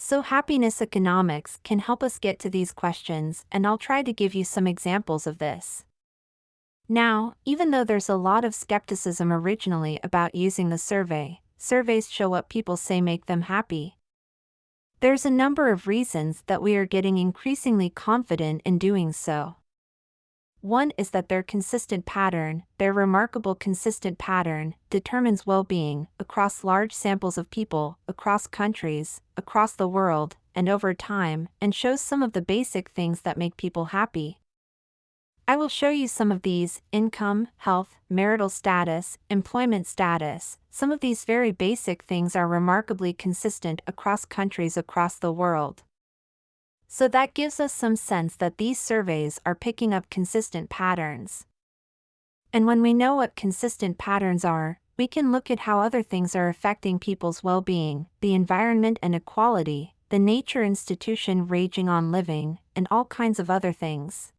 So happiness economics can help us get to these questions, and I'll try to give you some examples of this. Now, even though there's a lot of skepticism originally about using the survey, surveys show what people say make them happy. There's a number of reasons that we are getting increasingly confident in doing so. One is that their remarkable consistent pattern, determines well-being across large samples of people, across countries, across the world, and over time, and shows some of the basic things that make people happy. I will show you some of these: income, health, marital status, employment status. Some of these very basic things are remarkably consistent across countries across the world. So that gives us some sense that these surveys are picking up consistent patterns. And when we know what consistent patterns are, we can look at how other things are affecting people's well-being, the environment and equality, the nature institution raging on living, and all kinds of other things.